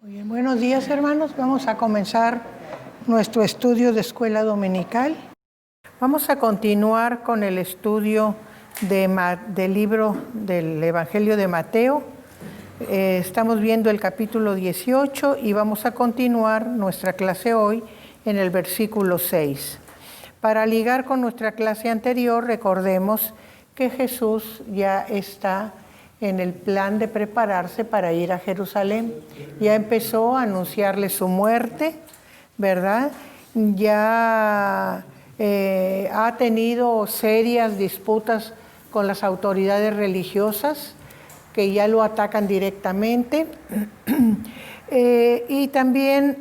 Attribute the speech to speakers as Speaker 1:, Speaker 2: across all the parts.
Speaker 1: Muy bien, buenos días, hermanos. Vamos a comenzar nuestro estudio de escuela dominical. Vamos a continuar con el estudio del libro del Evangelio de Mateo. Estamos viendo el capítulo 18 y vamos a continuar nuestra clase hoy en el versículo 6. Para ligar con nuestra clase anterior, recordemos que Jesús ya está en el plan de prepararse para ir a Jerusalén. Ya empezó a anunciarle su muerte, ¿verdad? Ya ha tenido serias disputas con las autoridades religiosas que ya lo atacan directamente. Y también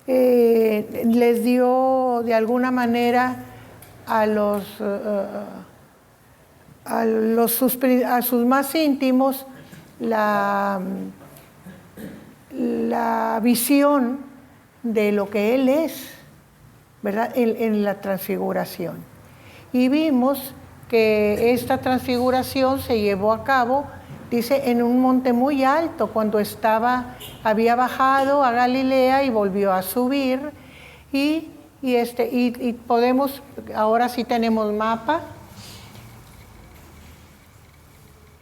Speaker 1: les dio de alguna manera a sus más íntimos la visión de lo que Él es, ¿verdad? En la transfiguración. Y vimos que esta transfiguración se llevó a cabo, dice, en un monte muy alto, cuando había bajado a Galilea y volvió a subir. Y podemos, ahora sí tenemos mapa.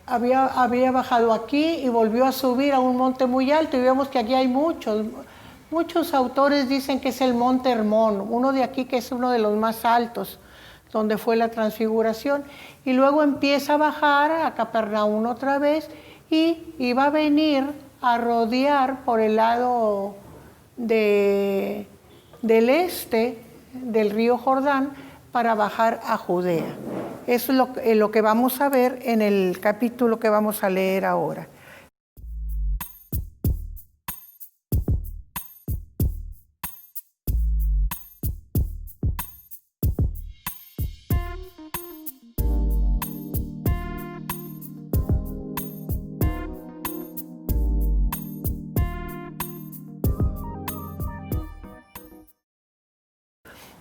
Speaker 1: Había bajado aquí y volvió a subir a un monte muy alto, y vemos que aquí hay muchos autores dicen que es el monte Hermón, uno de aquí que es uno de los más altos, donde fue la transfiguración, y luego empieza a bajar a Capernaum otra vez y va a venir a rodear por el lado del este del río Jordán para bajar a Judea. Eso es lo que vamos a ver en el capítulo que vamos a leer ahora.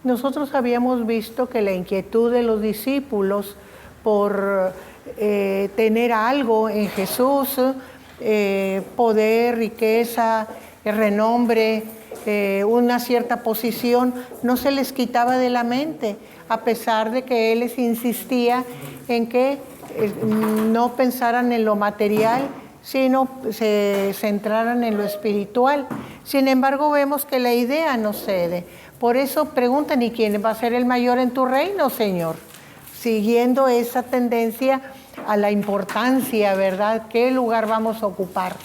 Speaker 1: Nosotros habíamos visto que la inquietud de los discípulos por tener algo en Jesús, poder, riqueza, renombre, una cierta posición, no se les quitaba de la mente, a pesar de que Él les insistía en que no pensaran en lo material, sino se centraran en lo espiritual. Sin embargo, vemos que la idea no cede. Por eso preguntan, ¿y quién va a ser el mayor en tu reino, Señor? Siguiendo esa tendencia a la importancia, ¿verdad? ¿Qué lugar vamos a ocupar?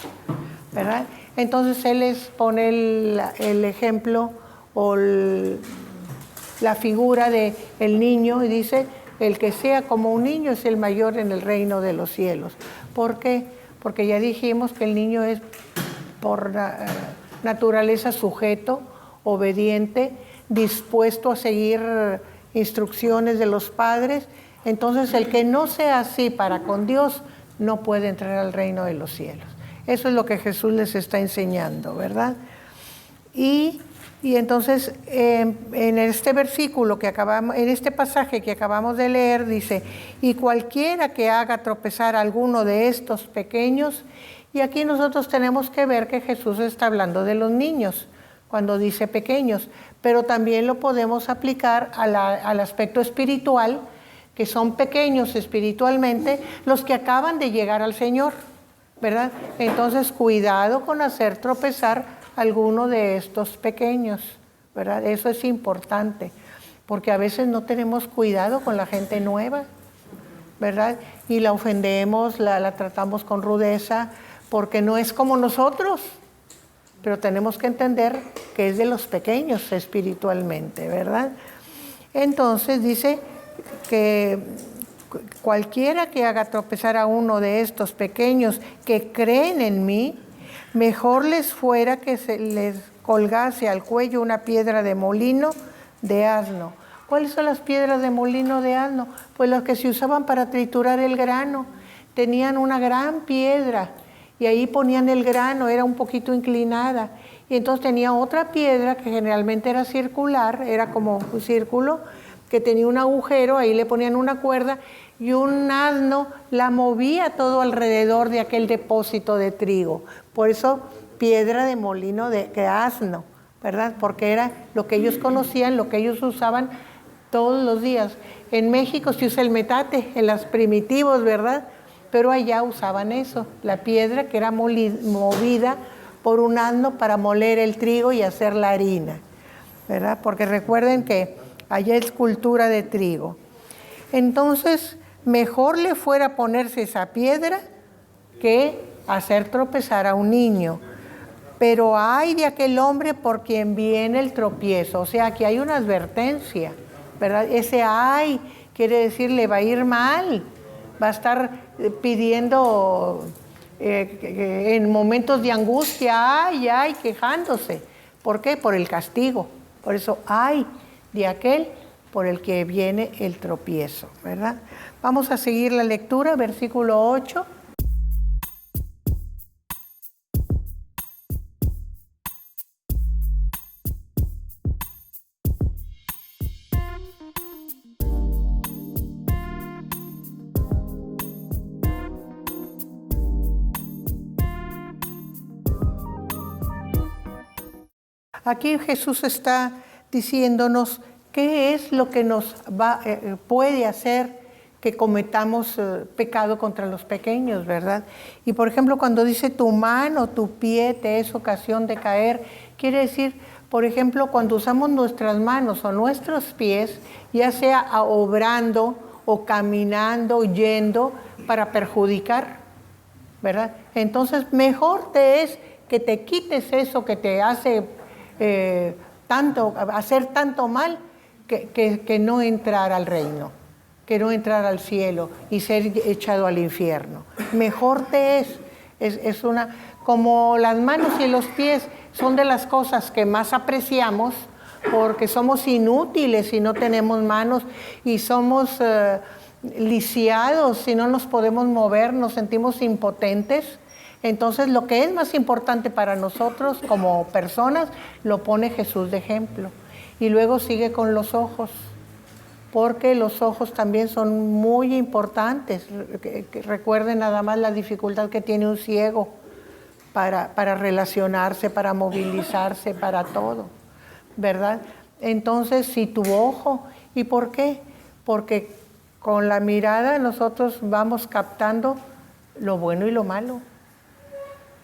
Speaker 1: ¿Verdad? Entonces Él les pone el ejemplo o la figura del niño y dice, el que sea como un niño es el mayor en el reino de los cielos. ¿Por qué? Porque ya dijimos que el niño es por naturaleza sujeto, obediente, dispuesto a seguir instrucciones de los padres. Entonces el que no sea así para con Dios no puede entrar al reino de los cielos. Eso es lo que Jesús les está enseñando, ¿verdad? Y entonces en este versículo en este pasaje que acabamos de leer dice, y cualquiera que haga tropezar a alguno de estos pequeños, y aquí nosotros tenemos que ver que Jesús está hablando de los niños cuando dice pequeños, pero también lo podemos aplicar al aspecto espiritual, que son pequeños espiritualmente los que acaban de llegar al Señor, ¿verdad? Entonces, cuidado con hacer tropezar a alguno de estos pequeños, ¿verdad? Eso es importante, porque a veces no tenemos cuidado con la gente nueva, ¿verdad? Y la ofendemos, la tratamos con rudeza, porque no es como nosotros. Pero tenemos que entender que es de los pequeños espiritualmente, ¿verdad? Entonces dice que cualquiera que haga tropezar a uno de estos pequeños que creen en mí, mejor les fuera que se les colgase al cuello una piedra de molino de asno. ¿Cuáles son las piedras de molino de asno? Pues las que se usaban para triturar el grano. Tenían una gran piedra y ahí ponían el grano, era un poquito inclinada. Y entonces tenía otra piedra que generalmente era circular, era como un círculo, que tenía un agujero, ahí le ponían una cuerda y un asno la movía todo alrededor de aquel depósito de trigo. Por eso piedra de molino de asno, ¿verdad? Porque era lo que ellos conocían, lo que ellos usaban todos los días. En México se usa el metate, en los primitivos, ¿verdad? Pero allá usaban eso, la piedra que era movida por un asno para moler el trigo y hacer la harina, ¿verdad? Porque recuerden que allá es cultura de trigo. Entonces, mejor le fuera ponerse esa piedra que hacer tropezar a un niño. Pero ay de aquel hombre por quien viene el tropiezo. O sea, que hay una advertencia, ¿verdad? Ese ay quiere decir le va a ir mal. Va a estar pidiendo en momentos de angustia, ay, quejándose. ¿Por qué? Por el castigo. Por eso, ay de aquel por el que viene el tropiezo, ¿verdad? Vamos a seguir la lectura, versículo 8. Aquí Jesús está diciéndonos qué es lo que nos puede hacer que cometamos pecado contra los pequeños, ¿verdad? Y por ejemplo, cuando dice tu mano, tu pie te es ocasión de caer, quiere decir, por ejemplo, cuando usamos nuestras manos o nuestros pies, ya sea obrando o caminando, yendo para perjudicar, ¿verdad? Entonces, mejor te es que te quites eso que te hace hacer tanto mal que no entrar al reino, que no entrar al cielo y ser echado al infierno. Mejor te es una, como las manos y los pies son de las cosas que más apreciamos porque somos inútiles si no tenemos manos y somos lisiados si no nos podemos mover, nos sentimos impotentes. Entonces, lo que es más importante para nosotros como personas, lo pone Jesús de ejemplo. Y luego sigue con los ojos, porque los ojos también son muy importantes. Recuerden nada más la dificultad que tiene un ciego para relacionarse, para movilizarse, para todo, ¿verdad? Entonces, si tu ojo, ¿y por qué? Porque con la mirada nosotros vamos captando lo bueno y lo malo.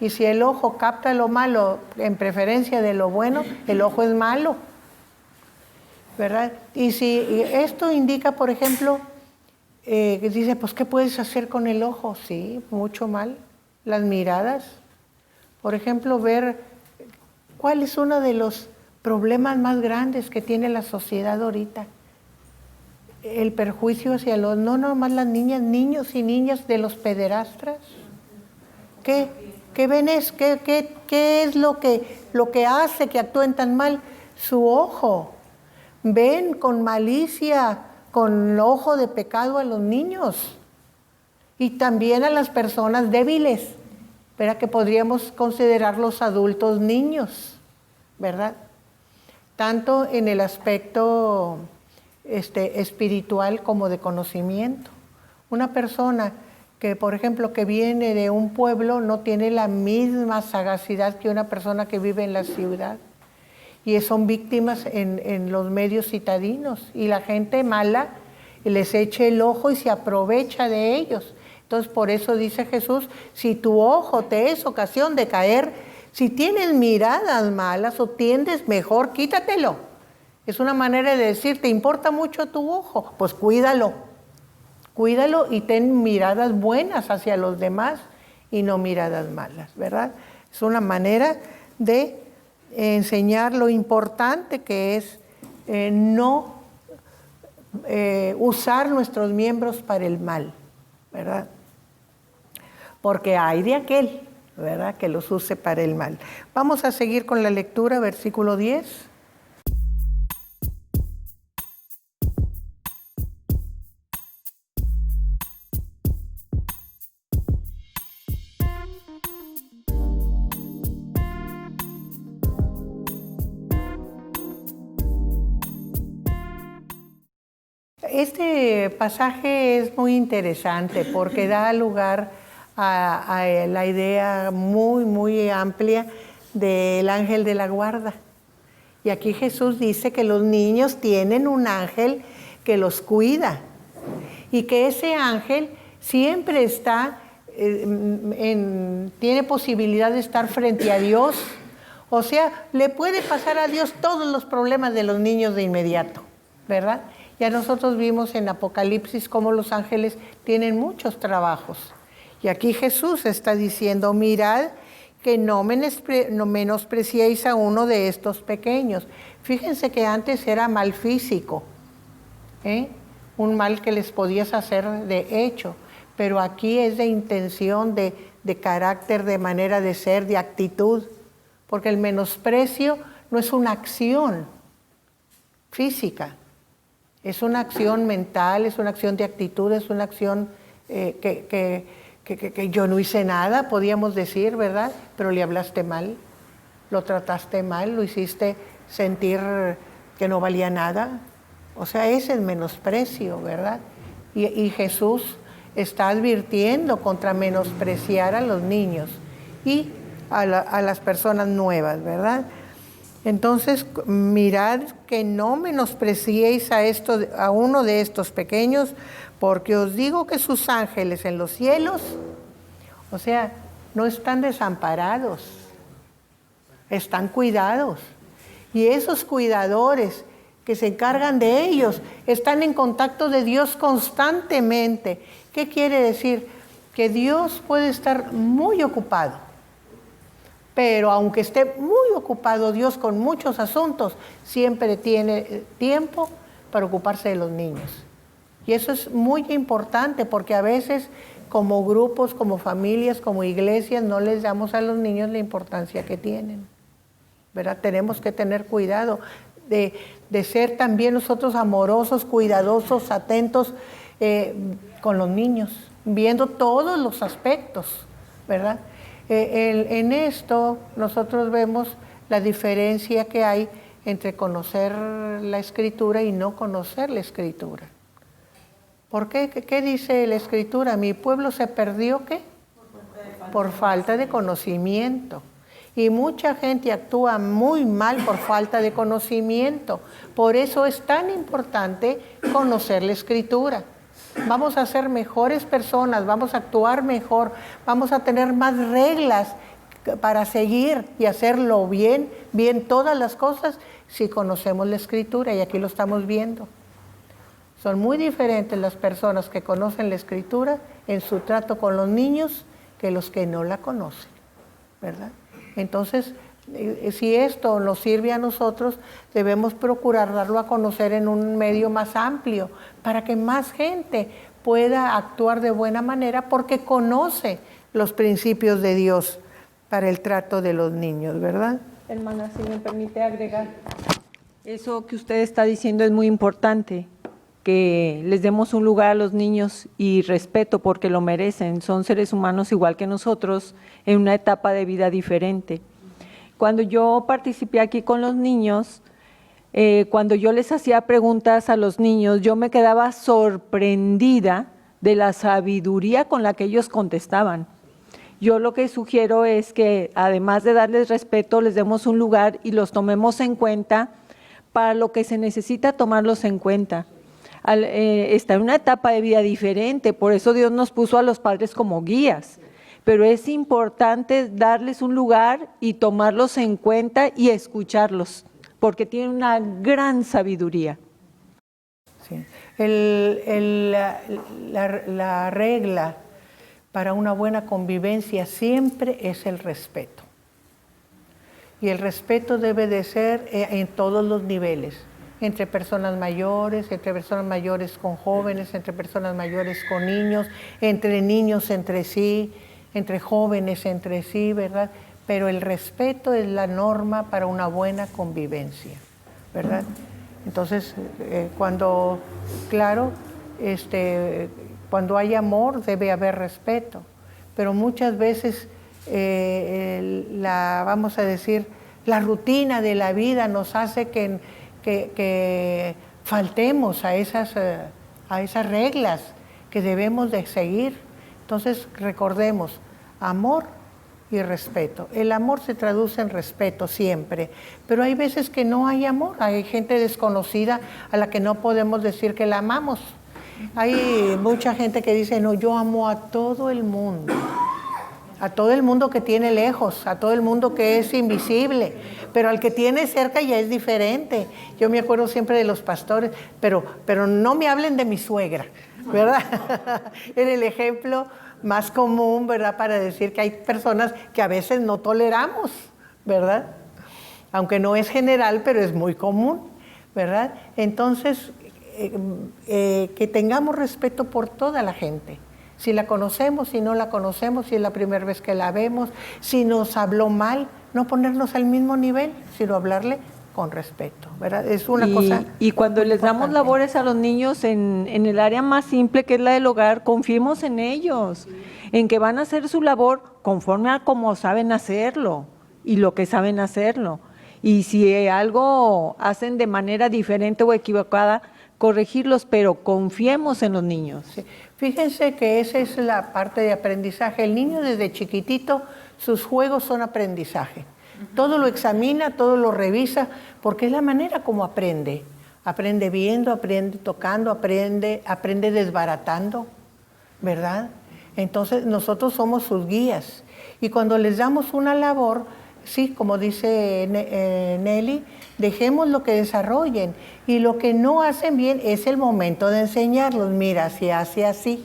Speaker 1: Y si el ojo capta lo malo en preferencia de lo bueno, el ojo es malo, ¿verdad? Y si esto indica, por ejemplo, dice, pues, ¿qué puedes hacer con el ojo? Sí, mucho mal. Las miradas. Por ejemplo, ver cuál es uno de los problemas más grandes que tiene la sociedad ahorita. El perjuicio hacia no nomás las niñas, niños y niñas de los pederastras. ¿Qué ven qué es lo que hace que actúen tan mal? Su ojo. Ven con malicia, con ojo de pecado a los niños y también a las personas débiles, ¿verdad? Que podríamos considerar los adultos niños, ¿verdad? Tanto en el aspecto espiritual como de conocimiento. Una persona que, por ejemplo, que viene de un pueblo no tiene la misma sagacidad que una persona que vive en la ciudad. Y son víctimas en los medios citadinos. Y la gente mala les echa el ojo y se aprovecha de ellos. Entonces, por eso dice Jesús, si tu ojo te es ocasión de caer, si tienes miradas malas o tiendes, mejor quítatelo. Es una manera de decir, ¿te importa mucho tu ojo? Pues cuídalo. Cuídalo y ten miradas buenas hacia los demás y no miradas malas, ¿verdad? Es una manera de enseñar lo importante que es no usar nuestros miembros para el mal, ¿verdad? Porque hay de aquel, ¿verdad?, que los use para el mal. Vamos a seguir con la lectura, versículo 10. Este pasaje es muy interesante porque da lugar a la idea muy, muy amplia del ángel de la guarda. Y aquí Jesús dice que los niños tienen un ángel que los cuida y que ese ángel siempre está, tiene posibilidad de estar frente a Dios. O sea, le puede pasar a Dios todos los problemas de los niños de inmediato, ¿verdad? Ya nosotros vimos en Apocalipsis cómo los ángeles tienen muchos trabajos. Y aquí Jesús está diciendo, mirad que no menospreciéis a uno de estos pequeños. Fíjense que antes era mal físico, un mal que les podías hacer de hecho, pero aquí es de intención, de carácter, de manera de ser, de actitud, porque el menosprecio no es una acción física, es una acción mental, es una acción de actitud, es una acción que yo no hice nada, podíamos decir, ¿verdad? Pero le hablaste mal, lo trataste mal, lo hiciste sentir que no valía nada. O sea, ese es menosprecio, ¿verdad? Y Jesús está advirtiendo contra menospreciar a los niños y a las personas nuevas, ¿verdad? Entonces, mirad que no menospreciéis a uno de estos pequeños, porque os digo que sus ángeles en los cielos, o sea, no están desamparados, están cuidados. Y esos cuidadores que se encargan de ellos están en contacto de Dios constantemente. ¿Qué quiere decir? Que Dios puede estar muy ocupado, pero aunque esté muy ocupado Dios con muchos asuntos, siempre tiene tiempo para ocuparse de los niños. Y eso es muy importante porque a veces como grupos, como familias, como iglesias, no les damos a los niños la importancia que tienen, ¿verdad? Tenemos que tener cuidado de ser también nosotros amorosos, cuidadosos, atentos con los niños, viendo todos los aspectos, ¿verdad? En esto nosotros vemos la diferencia que hay entre conocer la Escritura y no conocer la Escritura. ¿Por qué? ¿Qué dice la Escritura? Mi pueblo se perdió, ¿qué? Por falta de conocimiento. Y mucha gente actúa muy mal por falta de conocimiento. Por eso es tan importante conocer la Escritura. Vamos a ser mejores personas, vamos a actuar mejor, vamos a tener más reglas para seguir y hacerlo bien todas las cosas si conocemos la Escritura, y aquí lo estamos viendo. Son muy diferentes las personas que conocen la Escritura en su trato con los niños que los que no la conocen, ¿verdad? Entonces, si esto nos sirve a nosotros, debemos procurar darlo a conocer en un medio más amplio, para que más gente pueda actuar de buena manera, porque conoce los principios de Dios para el trato de los niños, ¿verdad?
Speaker 2: Hermana, si me permite agregar, eso que usted está diciendo es muy importante, que les demos un lugar a los niños y respeto porque lo merecen, son seres humanos igual que nosotros en una etapa de vida diferente. Cuando yo participé aquí con los niños, cuando yo les hacía preguntas a los niños, yo me quedaba sorprendida de la sabiduría con la que ellos contestaban. Yo lo que sugiero es que además de darles respeto, les demos un lugar y los tomemos en cuenta para lo que se necesita tomarlos en cuenta. Está en una etapa de vida diferente, por eso Dios nos puso a los padres como guías, pero es importante darles un lugar y tomarlos en cuenta y escucharlos, porque tienen una gran sabiduría.
Speaker 1: Sí. La regla para una buena convivencia siempre es el respeto. Y el respeto debe de ser en todos los niveles. Entre personas mayores con jóvenes, entre personas mayores con niños entre sí, entre jóvenes entre sí, ¿verdad? Pero el respeto es la norma para una buena convivencia, ¿verdad? Entonces, cuando hay amor debe haber respeto, pero muchas veces vamos a decir, la rutina de la vida nos hace que faltemos a esas a esas reglas que debemos de seguir. Entonces recordemos, amor y respeto. El amor se traduce en respeto siempre, pero hay veces que no hay amor, hay gente desconocida a la que no podemos decir que la amamos. Hay mucha gente que dice, no, yo amo a todo el mundo que tiene lejos, a todo el mundo que es invisible, pero al que tiene cerca ya es diferente. Yo me acuerdo siempre de los pastores, pero no me hablen de mi suegra, ¿verdad? En el ejemplo más común, ¿verdad? Para decir que hay personas que a veces no toleramos, ¿verdad? Aunque no es general, pero es muy común, ¿verdad? Entonces, que tengamos respeto por toda la gente. Si la conocemos, si no la conocemos, si es la primera vez que la vemos, si nos habló mal, no ponernos al mismo nivel, sino hablarle con respeto, ¿verdad? Es una cosa.
Speaker 2: Y cuando les damos labores a los niños en el área más simple, que es la del hogar, confiemos en ellos, en que van a hacer su labor conforme a cómo saben hacerlo y lo que saben hacerlo. Y si algo hacen de manera diferente o equivocada, corregirlos, pero confiemos en los niños.
Speaker 1: Sí. Fíjense que esa es la parte de aprendizaje. El niño desde chiquitito, sus juegos son aprendizaje. Todo lo examina, todo lo revisa, porque es la manera como aprende. Aprende viendo, aprende tocando, aprende desbaratando, ¿verdad? Entonces nosotros somos sus guías. Y cuando les damos una labor, sí, como dice Nelly, dejemos lo que desarrollen. Y lo que no hacen bien es el momento de enseñarlos. Mira, se hace así,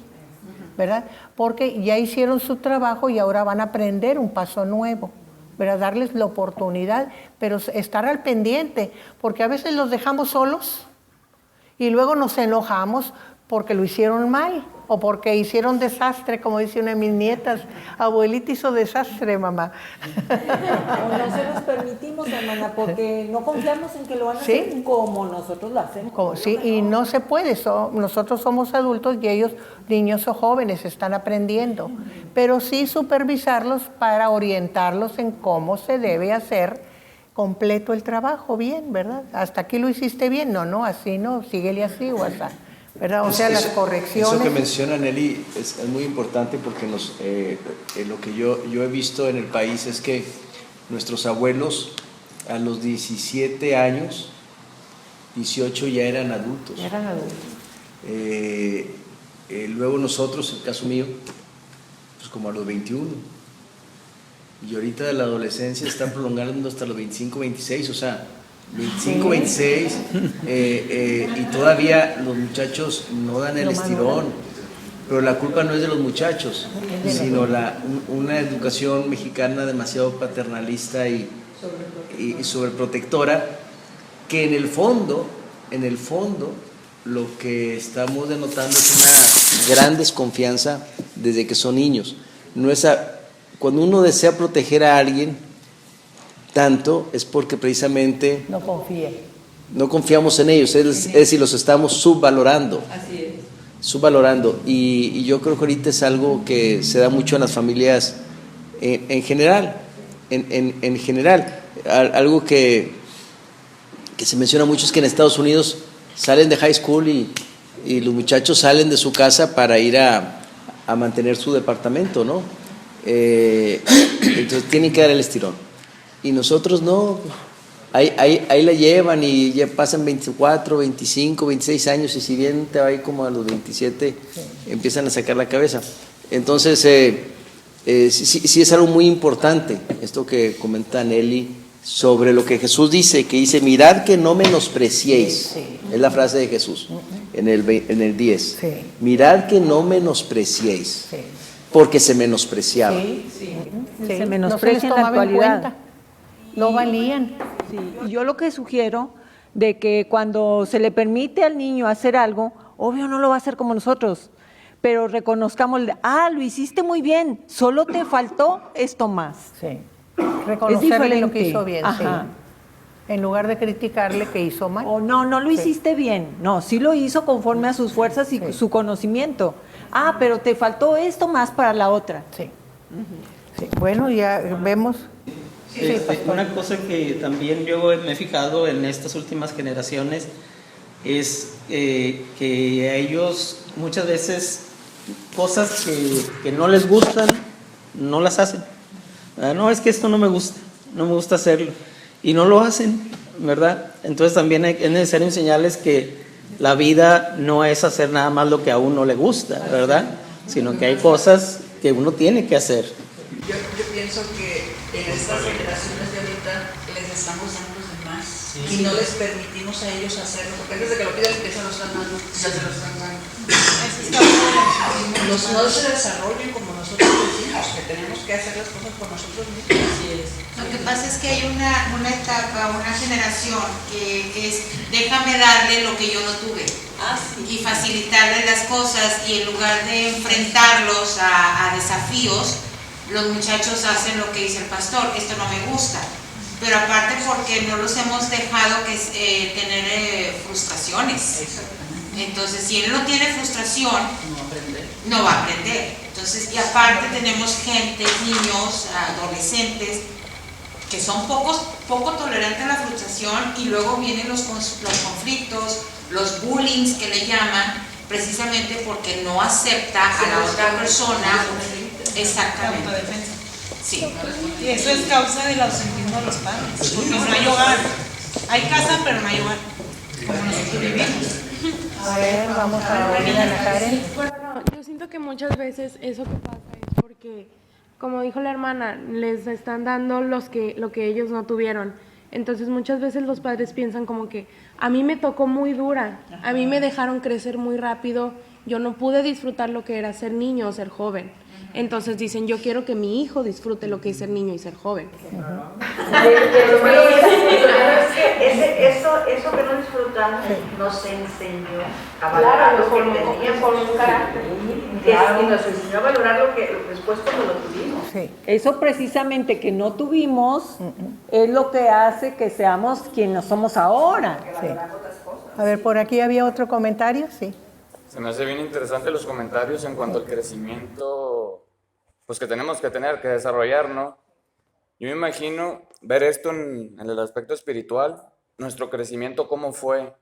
Speaker 1: ¿verdad? Porque ya hicieron su trabajo y ahora van a aprender un paso nuevo, ¿verdad? Darles la oportunidad, pero estar al pendiente, porque a veces los dejamos solos y luego nos enojamos porque lo hicieron mal o porque hicieron desastre, como dice una de mis nietas, abuelita hizo desastre, mamá.
Speaker 2: O no se los permitimos, hermana, porque no confiamos en que lo van a hacer como nosotros lo hacemos.
Speaker 1: Sí, y no se puede, nosotros somos adultos y ellos, niños o jóvenes, están aprendiendo, pero sí supervisarlos para orientarlos en cómo se debe hacer completo el trabajo, bien, ¿verdad? Hasta aquí lo hiciste bien, no, así no, síguele así o así. ¿Verdad? O sea, las correcciones.
Speaker 3: Eso que menciona Nelly es muy importante porque lo que yo he visto en el país es que nuestros abuelos a los 17 años, 18 ya eran adultos. Luego nosotros, en el caso mío, pues como a los 21. Y ahorita de la adolescencia está prolongando hasta los 25, 26, o sea, 25, 26, y todavía los muchachos no dan el estirón, pero la culpa no es de los muchachos, sino una educación mexicana demasiado paternalista y sobreprotectora, que en el fondo, lo que estamos denotando es una gran desconfianza desde que son niños. Cuando uno desea proteger a alguien tanto, es porque precisamente no confiamos en ellos, es decir, los estamos subvalorando.
Speaker 2: Así es.
Speaker 3: Subvalorando. Y yo creo que ahorita es algo que se da mucho en las familias en general. En general. Algo que se menciona mucho es que en Estados Unidos salen de high school y los muchachos salen de su casa para ir a mantener su departamento, ¿no? Entonces tienen que dar el estirón. Y nosotros no, ahí la llevan y ya pasan 24, 25, 26 años y si bien te va ahí como a los 27 empiezan a sacar la cabeza. Entonces sí es algo muy importante esto que comenta Nelly sobre lo que Jesús dice, que dice, mirad que no menospreciéis, es la frase de Jesús en el 10, mirad que no menospreciéis, porque se menospreciaba.
Speaker 2: Se menosprecia en la actualidad.
Speaker 1: No valían.
Speaker 2: Sí, y yo lo que sugiero de que cuando se le permite al niño hacer algo, obvio no lo va a hacer como nosotros, pero reconozcamos, lo hiciste muy bien, solo te faltó esto más.
Speaker 1: Sí, reconocerle lo que hizo bien, sí. En lugar de criticarle que hizo mal.
Speaker 2: O no lo hiciste bien, no, sí lo hizo conforme a sus fuerzas y su conocimiento. Pero te faltó esto más para la otra.
Speaker 1: Sí. Sí. Bueno, ya vemos.
Speaker 4: Una cosa que también yo me he fijado en estas últimas generaciones es que a ellos muchas veces cosas que no les gustan, no las hacen. No, es que esto no me gusta hacerlo. Y no lo hacen, ¿verdad? Entonces también es necesario enseñarles que la vida no es hacer nada más lo que a uno le gusta, ¿verdad? Sino que hay cosas que uno tiene que hacer.
Speaker 5: Yo pienso que en estas generaciones de ahorita les estamos dando los demás y no les permitimos a ellos hacerlo, porque antes de que lo pidan ya se lo están dando, ya se lo están dando. No se desarrollen como nosotros decimos, que tenemos que hacer las cosas por nosotros mismos.
Speaker 6: Lo que pasa es que hay una etapa, una generación que es déjame darle lo que yo no tuve y facilitarle las cosas, y en lugar de enfrentarlos a desafíos, los muchachos hacen lo que dice el pastor, esto no me gusta, pero aparte porque no los hemos dejado tener frustraciones. Entonces, si él no tiene frustración, no va a aprender. Entonces, y aparte tenemos gente, niños, adolescentes, que son poco tolerantes a la frustración, y luego vienen los conflictos, los bullying que le llaman, precisamente porque no acepta a la otra persona. Exactamente. Sí.
Speaker 7: Y eso es causa del ausentismo de los padres, porque no hay hogar. Hay casa, pero no hay hogar, como nosotros vivimos.
Speaker 1: A ver, vamos a oír a Ana Karen.
Speaker 8: Bueno, yo siento que muchas veces eso que pasa es porque, como dijo la hermana, les están dando lo que ellos no tuvieron. Entonces muchas veces los padres piensan como que a mí me tocó muy dura, a mí me dejaron crecer muy rápido, yo no pude disfrutar lo que era ser niño o ser joven. Entonces dicen, yo quiero que mi hijo disfrute lo que es ser niño y ser joven.
Speaker 9: Eso que no disfrutamos nos enseñó a valorar lo que teníamos un carácter. Y nos enseñó a valorar lo que después cuando lo tuvimos.
Speaker 1: Sí.
Speaker 2: Eso precisamente que no tuvimos es lo que hace que seamos quienes somos ahora.
Speaker 1: Sí. A ver, por aquí había otro comentario, sí.
Speaker 10: Se me hace bien interesante los comentarios en cuanto al crecimiento, pues que tenemos que tener, que desarrollar, ¿no? Yo me imagino ver esto en el aspecto espiritual, nuestro crecimiento, cómo fue,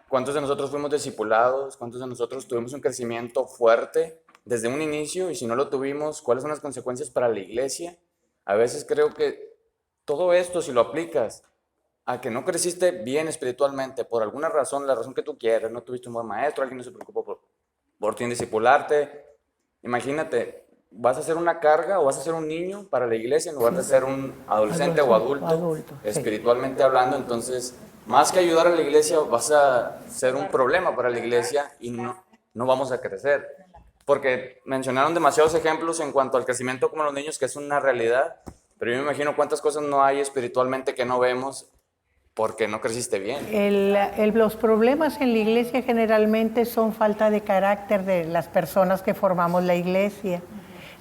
Speaker 10: cuántos de nosotros fuimos discipulados, cuántos de nosotros tuvimos un crecimiento fuerte desde un inicio, y si no lo tuvimos, cuáles son las consecuencias para la iglesia. A veces creo que todo esto, si lo aplicas a que no creciste bien espiritualmente por alguna razón, la razón que tú quieras, no tuviste un buen maestro, alguien no se preocupó por ti en discipularte, imagínate, vas a ser una carga o vas a ser un niño para la iglesia en lugar de ser un adolescente o adulto espiritualmente hablando. Entonces, más que ayudar a la iglesia, vas a ser un problema para la iglesia y no vamos a crecer. Porque mencionaron demasiados ejemplos en cuanto al crecimiento como los niños, que es una realidad, pero yo me imagino cuántas cosas no hay espiritualmente que no vemos porque no creciste bien.
Speaker 1: Los problemas en la iglesia generalmente son falta de carácter de las personas que formamos la iglesia.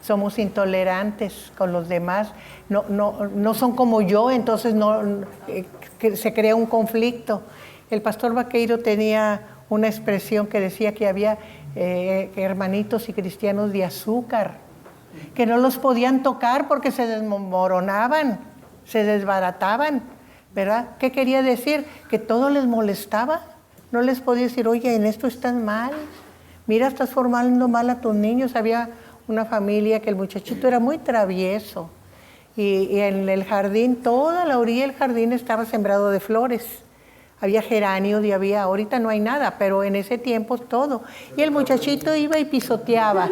Speaker 1: Somos intolerantes con los demás, no son como yo, entonces se crea un conflicto. El pastor Vaqueiro tenía una expresión que decía que había hermanitos y cristianos de azúcar, que no los podían tocar porque se desmoronaban, se desbarataban, ¿verdad? ¿Qué quería decir? Que todo les molestaba. No les podía decir, oye, en esto estás mal, mira, estás formando mal a tus niños. Había una familia que el muchachito era muy travieso y en el jardín, toda la orilla del jardín estaba sembrado de flores. Había geranios y ahorita no hay nada, pero en ese tiempo todo. Y el muchachito iba y pisoteaba,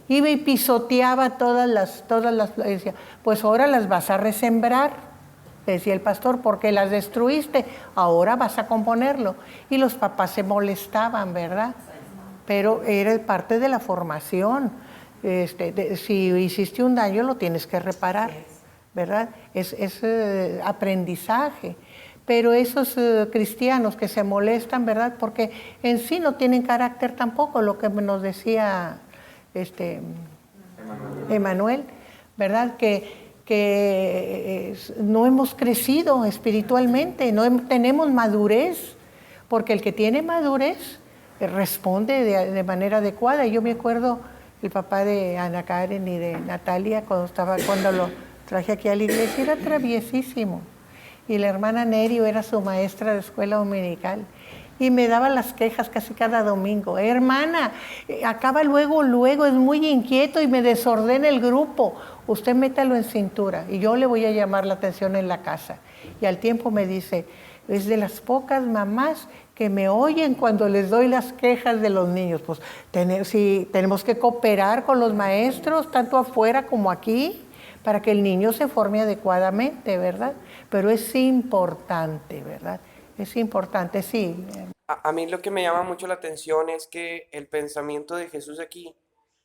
Speaker 1: iba y pisoteaba todas las flores. Decía, pues ahora las vas a resembrar, decía el pastor, porque las destruiste, ahora vas a componerlo. Y los papás se molestaban, ¿verdad? Pero era parte de la formación. Si hiciste un daño, lo tienes que reparar, ¿verdad? Es aprendizaje. Pero esos cristianos que se molestan, ¿verdad? Porque en sí no tienen carácter tampoco, lo que nos decía Emanuel, ¿verdad? Que no hemos crecido espiritualmente, no tenemos madurez, porque el que tiene madurez responde de manera adecuada. Yo me acuerdo el papá de Ana Karen y de Natalia cuando lo traje aquí a la iglesia, era traviesísimo. y la hermana Nerio era su maestra de escuela dominical. Y me daba las quejas casi cada domingo. Hermana, acaba luego, es muy inquieto y me desordena el grupo. Usted métalo en cintura y yo le voy a llamar la atención en la casa. Y al tiempo me dice, es de las pocas mamás que me oyen cuando les doy las quejas de los niños. Pues tenemos que cooperar con los maestros, tanto afuera como aquí, para que el niño se forme adecuadamente, ¿verdad? Pero es importante, ¿verdad? Es importante, sí.
Speaker 11: A mí lo que me llama mucho la atención es que el pensamiento de Jesús aquí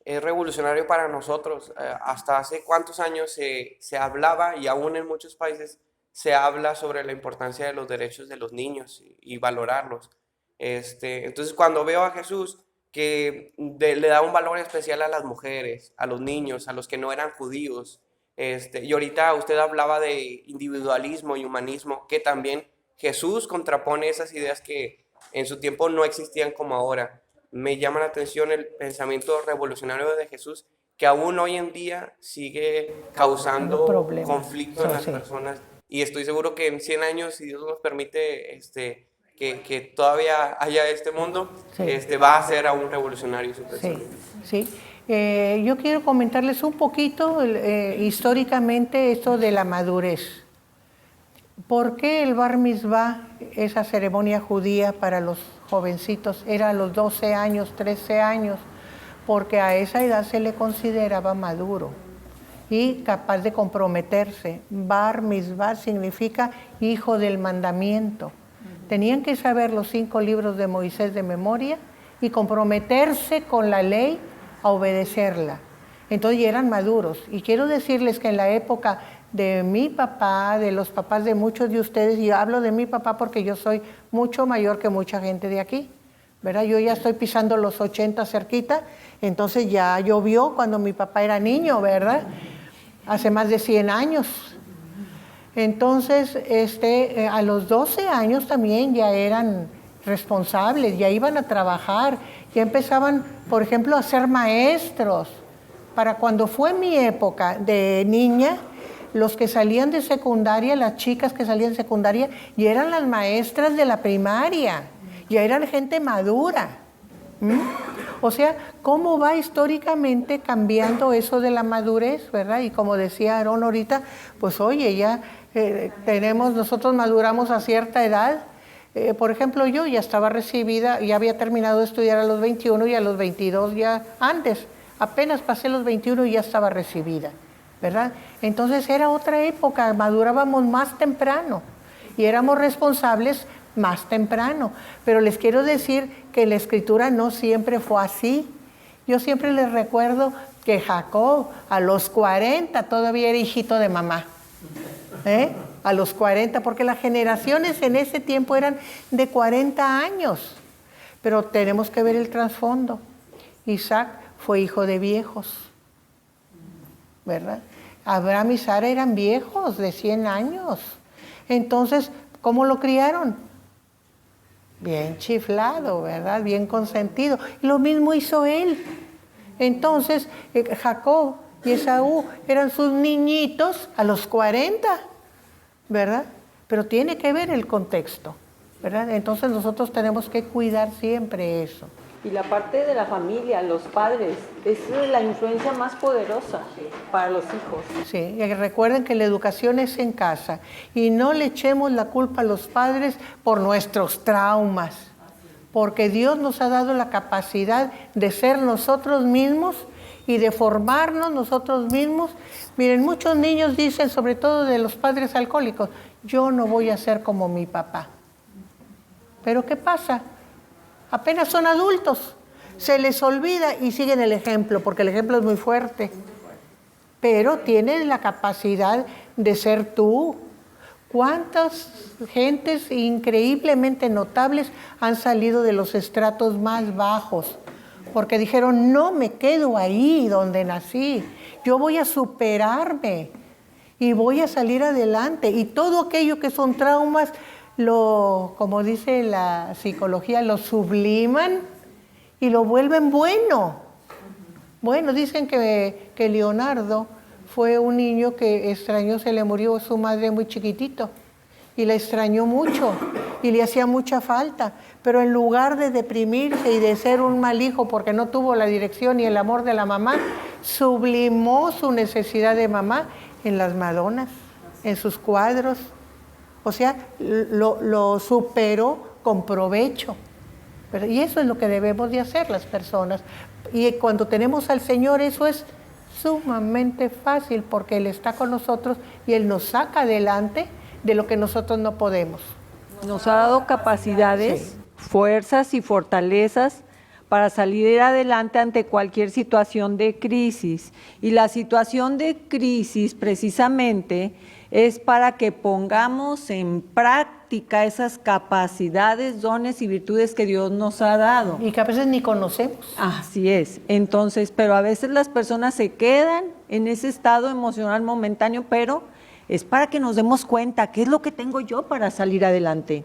Speaker 11: es revolucionario para nosotros. Hasta hace cuántos años se hablaba, y aún en muchos países se habla sobre la importancia de los derechos de los niños y valorarlos. Entonces cuando veo a Jesús que le da un valor especial a las mujeres, a los niños, a los que no eran judíos, y ahorita usted hablaba de individualismo y humanismo, que también Jesús contrapone esas ideas que en su tiempo no existían como ahora. Me llama la atención el pensamiento revolucionario de Jesús, que aún hoy en día sigue causando conflicto en las personas. Y estoy seguro que en 100 años, si Dios nos permite que todavía haya este mundo, va a ser aún revolucionario su pensamiento.
Speaker 1: Sí. Yo quiero comentarles un poquito históricamente esto de la madurez. ¿Por qué el Bar Mitzvah, esa ceremonia judía para los jovencitos, era a los 12 años, 13 años? Porque a esa edad se le consideraba maduro y capaz de comprometerse. Bar Mitzvah significa hijo del mandamiento. Tenían que saber los 5 libros de Moisés de memoria y comprometerse con la ley a obedecerla. Entonces ya eran maduros. Y quiero decirles que en la época de mi papá, de los papás de muchos de ustedes, y hablo de mi papá porque yo soy mucho mayor que mucha gente de aquí, ¿verdad? Yo ya estoy pisando los 80 cerquita, entonces ya llovió cuando mi papá era niño, ¿verdad? Hace más de 100 años. Entonces, a los 12 años también ya eran responsables, ya iban a trabajar, ya empezaban, por ejemplo, a ser maestros. Para cuando fue mi época de niña, los que salían de secundaria, las chicas que salían de secundaria, ya eran las maestras de la primaria, ya eran gente madura. O sea, ¿cómo va históricamente cambiando eso de la madurez, verdad? Y como decía Aarón ahorita, pues oye, ya nosotros maduramos a cierta edad. Por ejemplo, yo ya estaba recibida, ya había terminado de estudiar a los 21 y a los 22 ya antes. Apenas pasé los 21 y ya estaba recibida, ¿verdad? Entonces era otra época, madurábamos más temprano y éramos responsables más temprano. Pero les quiero decir que la Escritura no siempre fue así. Yo siempre les recuerdo que Jacob a los 40 todavía era hijito de mamá. A los 40, porque las generaciones en ese tiempo eran de 40 años. Pero tenemos que ver el trasfondo. Isaac fue hijo de viejos, ¿verdad? Abraham y Sara eran viejos de 100 años. Entonces, ¿cómo lo criaron? Bien chiflado, ¿verdad? Bien consentido. Y lo mismo hizo él. Entonces, Jacob y Esaú eran sus niñitos a los 40, ¿verdad? Pero tiene que ver el contexto, ¿verdad? Entonces nosotros tenemos que cuidar siempre eso.
Speaker 2: Y la parte de la familia, los padres, es la influencia más poderosa para los hijos.
Speaker 1: Sí, y recuerden que la educación es en casa y no le echemos la culpa a los padres por nuestros traumas, porque Dios nos ha dado la capacidad de ser nosotros mismos y de formarnos nosotros mismos. Miren, muchos niños dicen, sobre todo de los padres alcohólicos, yo no voy a ser como mi papá. Pero ¿qué pasa? Apenas son adultos, se les olvida y siguen el ejemplo, porque el ejemplo es muy fuerte. Pero tienes la capacidad de ser tú. ¿Cuántas gentes increíblemente notables han salido de los estratos más bajos? Porque dijeron, no me quedo ahí donde nací, yo voy a superarme y voy a salir adelante. Y todo aquello que son traumas, como dice la psicología, lo subliman y lo vuelven bueno. Bueno, dicen que Leonardo fue un niño que extrañó, se le murió su madre muy chiquitito y la extrañó mucho y le hacía mucha falta, pero en lugar de deprimirse y de ser un mal hijo porque no tuvo la dirección y el amor de la mamá, sublimó su necesidad de mamá en las Madonas, en sus cuadros, o sea, lo superó con provecho. Y eso es lo que debemos de hacer las personas. Y cuando tenemos al Señor, eso es sumamente fácil porque Él está con nosotros y Él nos saca adelante de lo que nosotros no podemos.
Speaker 2: Nos ha dado capacidades, fuerzas y fortalezas para salir adelante ante cualquier situación de crisis. Y la situación de crisis precisamente es para que pongamos en práctica esas capacidades, dones y virtudes que Dios nos ha dado.
Speaker 1: Y que a veces ni conocemos.
Speaker 2: Así es. Entonces, pero a veces las personas se quedan en ese estado emocional momentáneo, pero es para que nos demos cuenta qué es lo que tengo yo para salir adelante.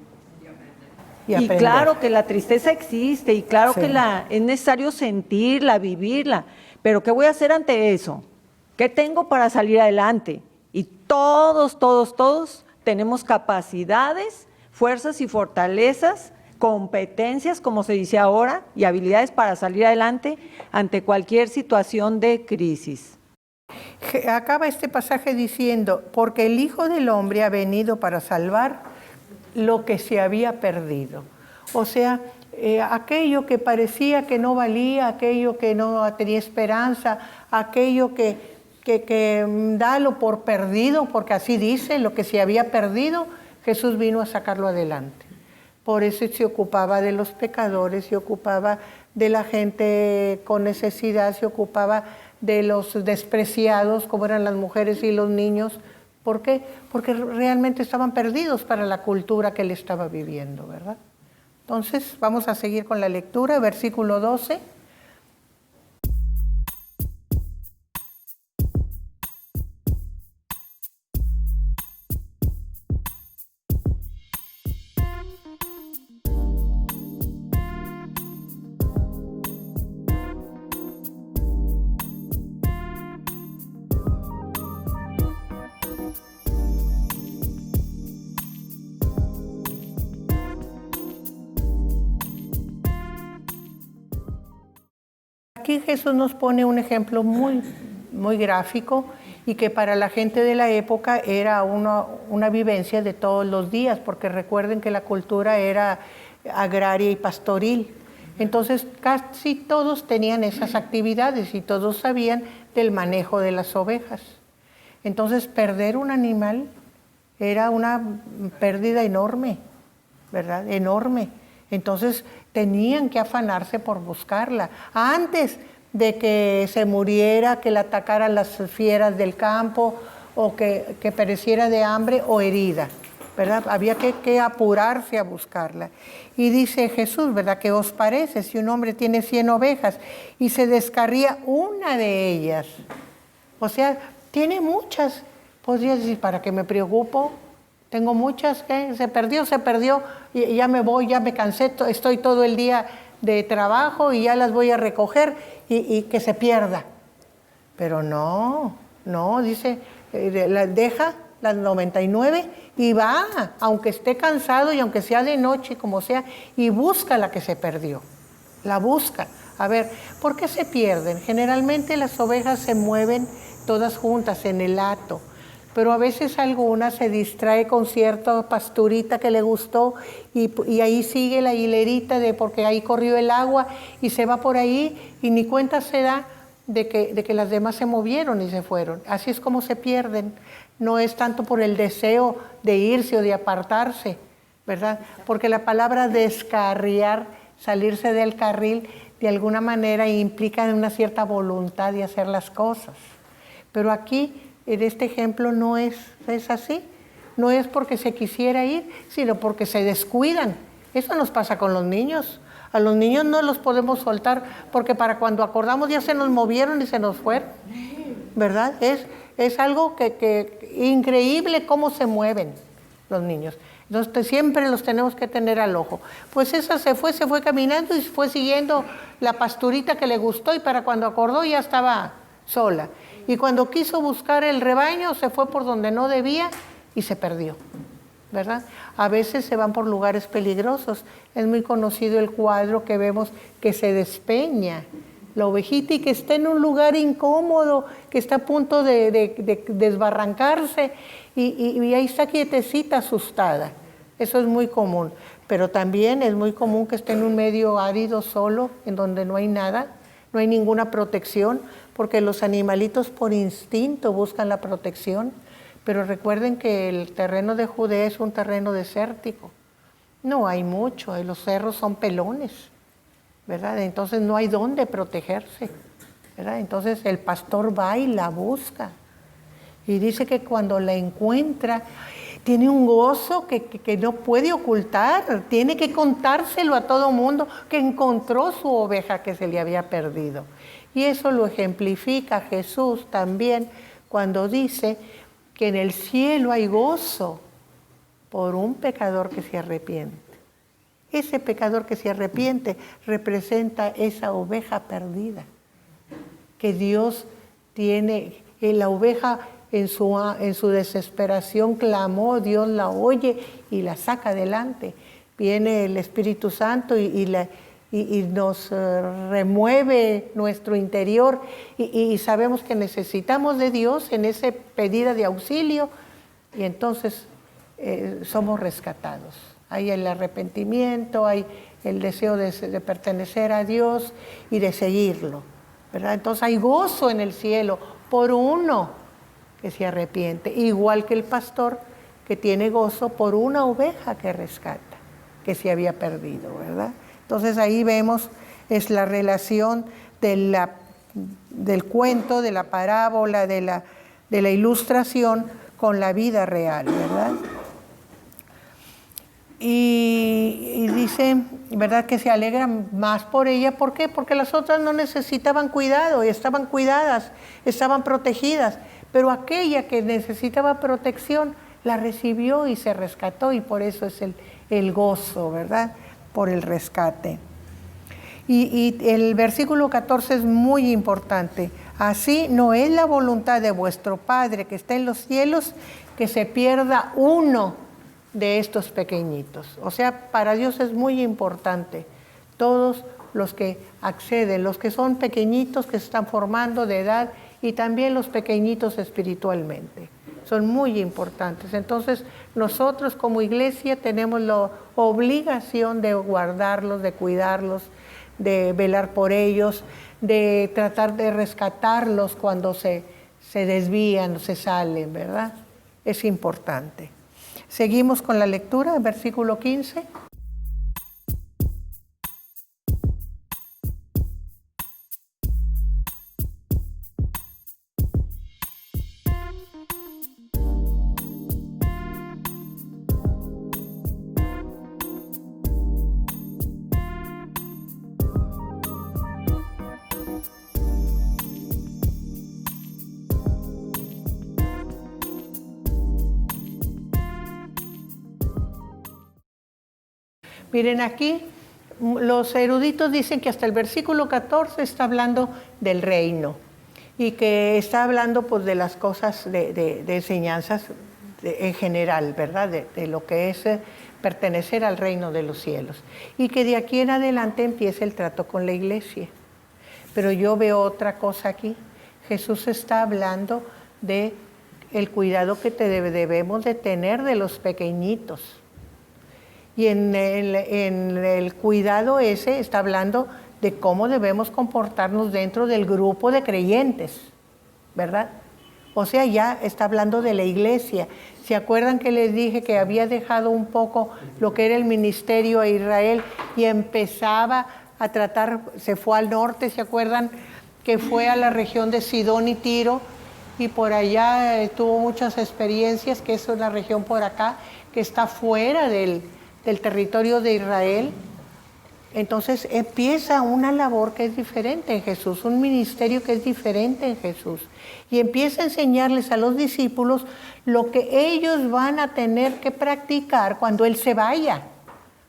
Speaker 2: Y claro que la tristeza existe y claro que es necesario sentirla, vivirla, pero ¿qué voy a hacer ante eso? ¿Qué tengo para salir adelante? Y todos tenemos capacidades, fuerzas y fortalezas, competencias, como se dice ahora, y habilidades para salir adelante ante cualquier situación de crisis.
Speaker 1: Acaba este pasaje diciendo, porque el Hijo del Hombre ha venido para salvar lo que se había perdido. O sea, aquello que parecía que no valía, aquello que no tenía esperanza, aquello que dalo por perdido, porque así dice, lo que se había perdido, Jesús vino a sacarlo adelante. Por eso se ocupaba de los pecadores, se ocupaba de la gente con necesidad, se ocupaba de los despreciados, como eran las mujeres y los niños. ¿Por qué? Porque realmente estaban perdidos para la cultura que él estaba viviendo, ¿verdad? Entonces, vamos a seguir con la lectura, versículo 12. Aquí Jesús nos pone un ejemplo muy gráfico y que para la gente de la época era una vivencia de todos los días, porque recuerden que la cultura era agraria y pastoril. Entonces casi todos tenían esas actividades y todos sabían del manejo de las ovejas. Entonces perder un animal era una pérdida enorme, ¿verdad? Enorme. Entonces tenían que afanarse por buscarla. Antes de que se muriera, que la atacaran las fieras del campo o que pereciera de hambre o herida, ¿verdad? Había que apurarse a buscarla. Y dice Jesús, ¿verdad? ¿Qué os parece si un hombre tiene 100 ovejas y se descarría una de ellas? O sea, tiene muchas. Podría decir, ¿para qué me preocupo? Tengo muchas, ¿qué? Se perdió, y ya me voy, ya me cansé, estoy todo el día de trabajo y ya las voy a recoger y que se pierda. Pero no, dice, deja las 99 y va, aunque esté cansado y aunque sea de noche, como sea, y busca la que se perdió, la busca. A ver, ¿por qué se pierden? Generalmente las ovejas se mueven todas juntas en el hato, pero a veces alguna se distrae con cierta pasturita que le gustó y ahí sigue la hilerita porque ahí corrió el agua y se va por ahí y ni cuenta se da de que las demás se movieron y se fueron. Así es como se pierden. No es tanto por el deseo de irse o de apartarse, ¿verdad? Porque la palabra descarriar, salirse del carril, de alguna manera implica una cierta voluntad de hacer las cosas. Pero aquí, en este ejemplo, no es así. No es porque se quisiera ir, sino porque se descuidan. Eso nos pasa con los niños. A los niños no los podemos soltar porque para cuando acordamos ya se nos movieron y se nos fueron, ¿verdad? Es algo que increíble cómo se mueven los niños. Entonces siempre los tenemos que tener al ojo. Pues esa se fue caminando y fue siguiendo la pasturita que le gustó y para cuando acordó ya estaba sola. Y cuando quiso buscar el rebaño se fue por donde no debía y se perdió. ¿verdad? A veces se van por lugares peligrosos. Es muy conocido el cuadro que vemos que se despeña la ovejita y que está en un lugar incómodo, que está a punto de desbarrancarse y ahí está quietecita, asustada. Eso es muy común. Pero también es muy común que esté en un medio árido solo, en donde no hay nada, no hay ninguna protección, porque los animalitos por instinto buscan la protección. Pero recuerden que el terreno de Judea es un terreno desértico. No hay mucho, los cerros son pelones, ¿verdad? Entonces no hay dónde protegerse, ¿verdad? Entonces el pastor va y la busca. Y dice que cuando la encuentra, tiene un gozo que no puede ocultar, tiene que contárselo a todo mundo, que encontró su oveja que se le había perdido. Y eso lo ejemplifica Jesús también cuando dice que en el cielo hay gozo por un pecador que se arrepiente. Ese pecador que se arrepiente representa esa oveja perdida, que Dios tiene, la oveja en su desesperación clamó, Dios la oye y la saca adelante. Viene el Espíritu Santo y nos remueve nuestro interior y sabemos que necesitamos de Dios en esa pedida de auxilio y entonces somos rescatados. Hay el arrepentimiento, hay el deseo de pertenecer a Dios y de seguirlo, ¿verdad? Entonces hay gozo en el cielo por uno que se arrepiente, igual que el pastor que tiene gozo por una oveja que rescata, que se había perdido, ¿verdad? Entonces ahí vemos es la relación del cuento, de la parábola, de la ilustración con la vida real, ¿verdad? Y dice, ¿verdad?, que se alegran más por ella. ¿Por qué? Porque las otras no necesitaban cuidado, estaban cuidadas, estaban protegidas, pero aquella que necesitaba protección la recibió y se rescató, y por eso es el gozo, ¿verdad?, por el rescate. Y el versículo 14 es muy importante. Así no es la voluntad de vuestro Padre que está en los cielos que se pierda uno de estos pequeñitos. O sea, para Dios es muy importante. Todos los que acceden, los que son pequeñitos, que se están formando de edad, y también los pequeñitos espiritualmente, son muy importantes. Entonces, nosotros como iglesia tenemos la obligación de guardarlos, de cuidarlos, de velar por ellos, de tratar de rescatarlos cuando se desvían, se salen, ¿verdad? Es importante. Seguimos con la lectura, versículo 15. Miren, aquí los eruditos dicen que hasta el versículo 14 está hablando del reino y que está hablando pues de las cosas de enseñanzas en general, ¿verdad? De lo que es pertenecer al reino de los cielos. Y que de aquí en adelante empieza el trato con la iglesia. Pero yo veo otra cosa aquí. Jesús está hablando de el cuidado que debemos de tener de los pequeñitos. Y en el cuidado ese está hablando de cómo debemos comportarnos dentro del grupo de creyentes, ¿verdad? O sea, ya está hablando de la iglesia. ¿Se acuerdan que les dije que había dejado un poco lo que era el ministerio a Israel y empezaba a tratar, se fue al norte, ¿se acuerdan? Que fue a la región de Sidón y Tiro y por allá tuvo muchas experiencias, que es una región por acá que está fuera del territorio de Israel. Entonces empieza una labor que es diferente en Jesús, un ministerio que es diferente en Jesús. Y empieza a enseñarles a los discípulos lo que ellos van a tener que practicar cuando Él se vaya.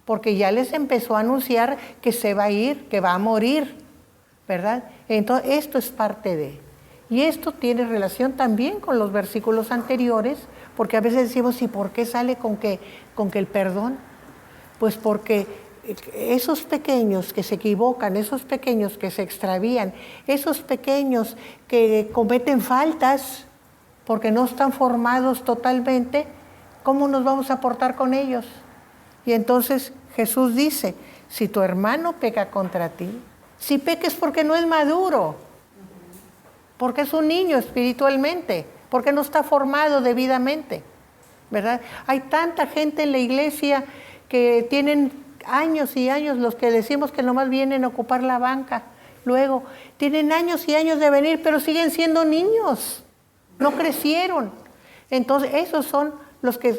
Speaker 1: Porque ya les empezó a anunciar que se va a ir, que va a morir, ¿verdad? Entonces esto es parte de. Y esto tiene relación también con los versículos anteriores, porque a veces decimos, ¿y por qué sale con que el perdón? Pues porque esos pequeños que se equivocan, esos pequeños que se extravían, esos pequeños que cometen faltas porque no están formados totalmente, ¿cómo nos vamos a portar con ellos? Y entonces Jesús dice, si tu hermano peca contra ti, si peca es porque no es maduro, porque es un niño espiritualmente, porque no está formado debidamente, ¿verdad? Hay tanta gente en la iglesia que tienen años y años, los que decimos que nomás vienen a ocupar la banca, luego tienen años y años de venir, pero siguen siendo niños, no crecieron. Entonces esos son los que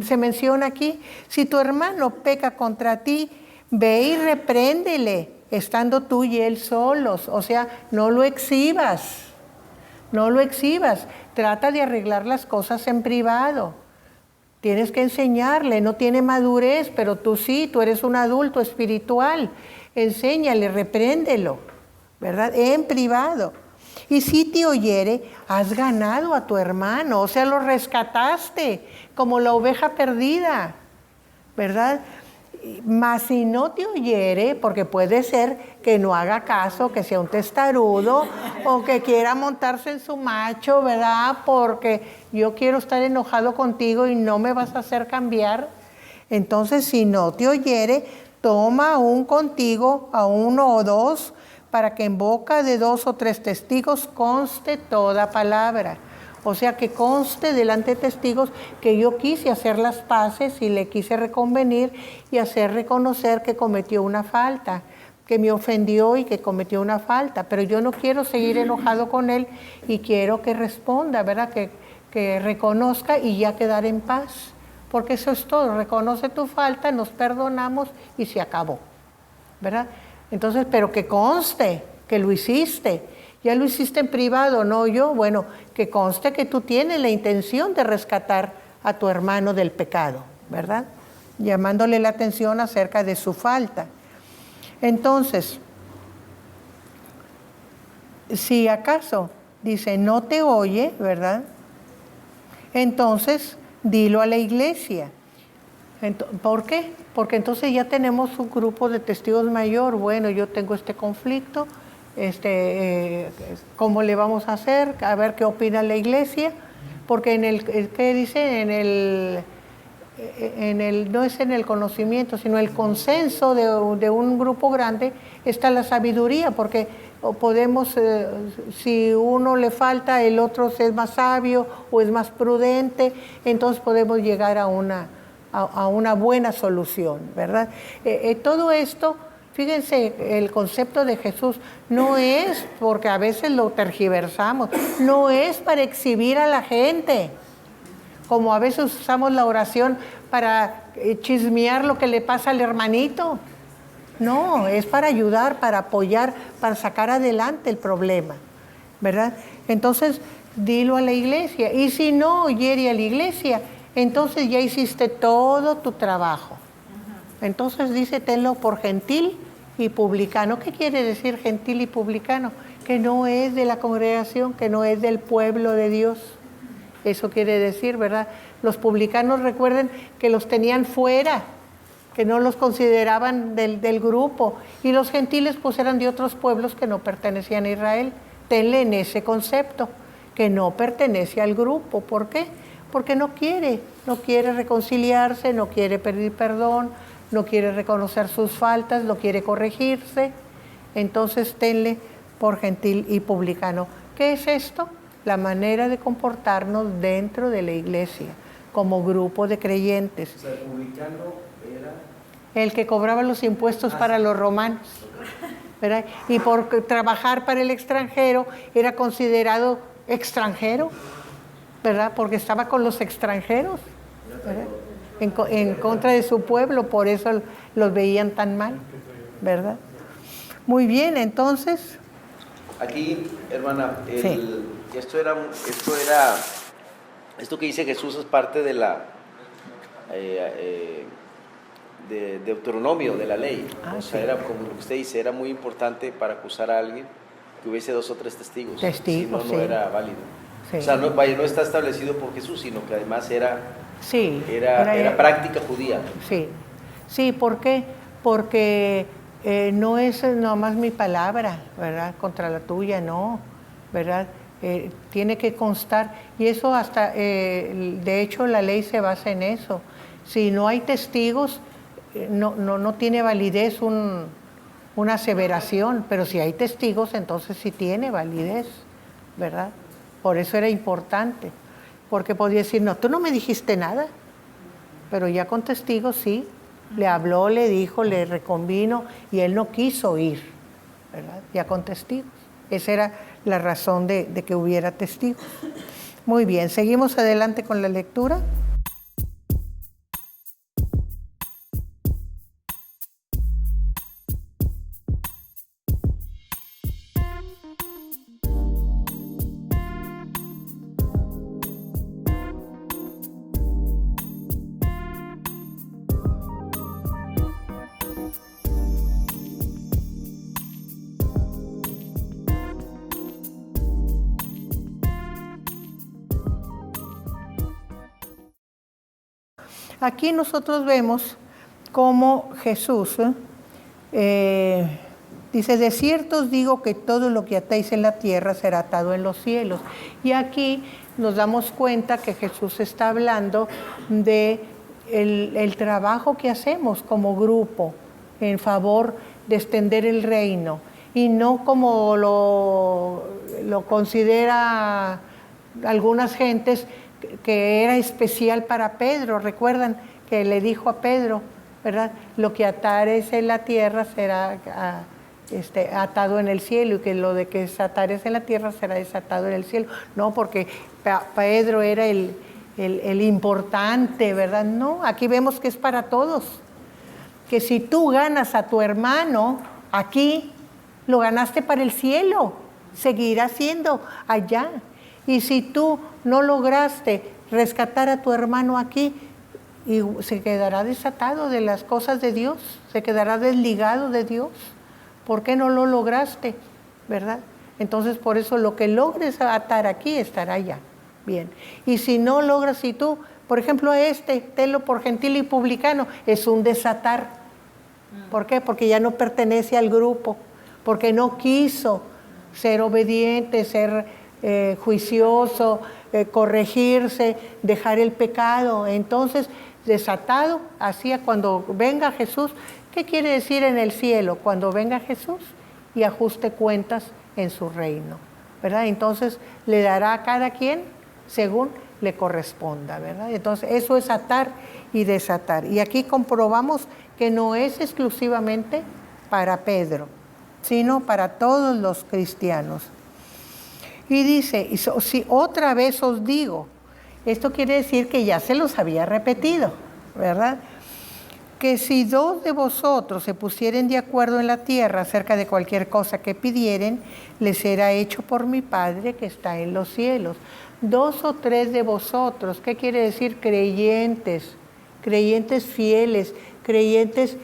Speaker 1: se menciona aquí. Si tu hermano peca contra ti, ve y repréndele, estando tú y él solos. O sea, no lo exhibas, no lo exhibas. Trata de arreglar las cosas en privado. Tienes que enseñarle, no tiene madurez, pero tú sí, tú eres un adulto espiritual. Enséñale, repréndelo, ¿verdad? En privado. Y si te oyere, has ganado a tu hermano, o sea, lo rescataste como la oveja perdida, ¿verdad? Mas si no te oyere, porque puede ser que no haga caso, que sea un testarudo, o que quiera montarse en su macho, ¿verdad? Porque yo quiero estar enojado contigo y no me vas a hacer cambiar. Entonces, si no te oyere, toma aún contigo a uno o dos, para que en boca de 2 o 3 testigos conste toda palabra. O sea, que conste delante de testigos que yo quise hacer las paces y le quise reconvenir y hacer reconocer que cometió una falta, que me ofendió y que cometió una falta. Pero yo no quiero seguir enojado con él y quiero que responda, ¿verdad? Que reconozca y ya quedar en paz. Porque eso es todo. Reconoce tu falta, nos perdonamos y se acabó, ¿verdad? Entonces, pero que conste que lo hiciste. Ya lo hiciste en privado, no yo. Bueno, que conste que tú tienes la intención de rescatar a tu hermano del pecado, ¿verdad? Llamándole la atención acerca de su falta. Entonces, si acaso dice no te oye, ¿verdad? Entonces, dilo a la iglesia. ¿Por qué? Porque entonces ya tenemos un grupo de testigos mayor. Bueno, yo tengo este conflicto, ¿cómo le vamos a hacer? A ver qué opina la iglesia. Porque en el, ¿qué dice? No es en el conocimiento, sino el consenso de un grupo grande está la sabiduría, porque podemos, si uno le falta, el otro es más sabio o es más prudente, entonces podemos llegar a una buena solución, ¿verdad? Todo esto, fíjense, el concepto de Jesús no es, porque a veces lo tergiversamos, no es para exhibir a la gente, como a veces usamos la oración para chismear lo que le pasa al hermanito. No, es para ayudar, para apoyar, para sacar adelante el problema, ¿verdad? Entonces, dilo a la iglesia. Y si no oyere a la iglesia, entonces ya hiciste todo tu trabajo. Entonces dice, tenlo por gentil y publicano. ¿Qué quiere decir gentil y publicano? Que no es de la congregación, que no es del pueblo de Dios. Eso quiere decir, ¿verdad? Los publicanos, recuerden que los tenían fuera, que no los consideraban del grupo. Y los gentiles pues eran de otros pueblos que no pertenecían a Israel. Tenle en ese concepto, que no pertenece al grupo. ¿Por qué? Porque no quiere reconciliarse, no quiere pedir perdón, no quiere reconocer sus faltas, no quiere corregirse. Entonces tenle por gentil y publicano. ¿Qué es esto? La manera de comportarnos dentro de la iglesia, como grupo de creyentes.
Speaker 3: O sea, el publicano era
Speaker 1: el que cobraba los impuestos para los romanos, ¿verdad? Y por trabajar para el extranjero era considerado extranjero, ¿verdad? Porque estaba con los extranjeros, ¿verdad? En contra de su pueblo, por eso los veían tan mal, ¿verdad? Muy bien, entonces.
Speaker 3: Aquí, hermana,
Speaker 1: Sí.
Speaker 3: esto que dice Jesús es parte de la de Deuteronomio, de la ley. O sea, era como lo que usted dice, era muy importante para acusar a alguien, que hubiese 2 o 3 testigos.
Speaker 1: Testigos,
Speaker 3: si no, no era válido.
Speaker 1: Sí.
Speaker 3: O sea, no está establecido por Jesús, sino que además era práctica judía.
Speaker 1: Sí, sí, ¿por qué? Porque no es nomás mi palabra, ¿verdad? Contra la tuya, no, ¿verdad? Tiene que constar, y eso hasta, de hecho la ley se basa en eso. Si no hay testigos, no tiene validez una aseveración, pero si hay testigos, entonces sí tiene validez, ¿verdad? Por eso era importante, porque podía decir, no, tú no me dijiste nada, pero ya con testigos sí, le habló, le dijo, le reconvino, y él no quiso ir, ¿verdad? Ya con testigos. Esa era la razón de que hubiera testigos. Muy bien, seguimos adelante con la lectura. Aquí nosotros vemos cómo Jesús dice, de cierto os digo que todo lo que atáis en la tierra será atado en los cielos. Y aquí nos damos cuenta que Jesús está hablando de el trabajo que hacemos como grupo en favor de extender el reino, y no como lo considera algunas gentes, que era especial para Pedro. Recuerdan que le dijo a Pedro, ¿verdad? Lo que atares en la tierra será atado en el cielo, y que lo de que atares en la tierra será desatado en el cielo. No, porque Pedro era el importante, ¿verdad? No, aquí vemos que es para todos. Que si tú ganas a tu hermano aquí, lo ganaste para el cielo, seguirá siendo allá. Y si tú no lograste rescatar a tu hermano aquí, y se quedará desatado de las cosas de Dios, se quedará desligado de Dios. ¿Por qué no lo lograste? ¿Verdad? Entonces, por eso lo que logres atar aquí estará allá. Bien. Y si no logras, si tú, por ejemplo, tenlo por gentil y publicano, es un desatar. ¿Por qué? Porque ya no pertenece al grupo, porque no quiso ser obediente, ser juicioso, corregirse, dejar el pecado. Entonces, desatado, hacía cuando venga Jesús. ¿Qué quiere decir en el cielo? Cuando venga Jesús y ajuste cuentas en su reino, ¿verdad? Entonces, le dará a cada quien según le corresponda, ¿verdad? Entonces, eso es atar y desatar. Y aquí comprobamos que no es exclusivamente para Pedro, sino para todos los cristianos. Y dice, si otra vez os digo, esto quiere decir que ya se los había repetido, ¿verdad? Que si 2 de vosotros se pusieren de acuerdo en la tierra acerca de cualquier cosa que pidieren, les será hecho por mi Padre que está en los cielos. 2 o 3 de vosotros, ¿qué quiere decir? Creyentes fieles, creyentes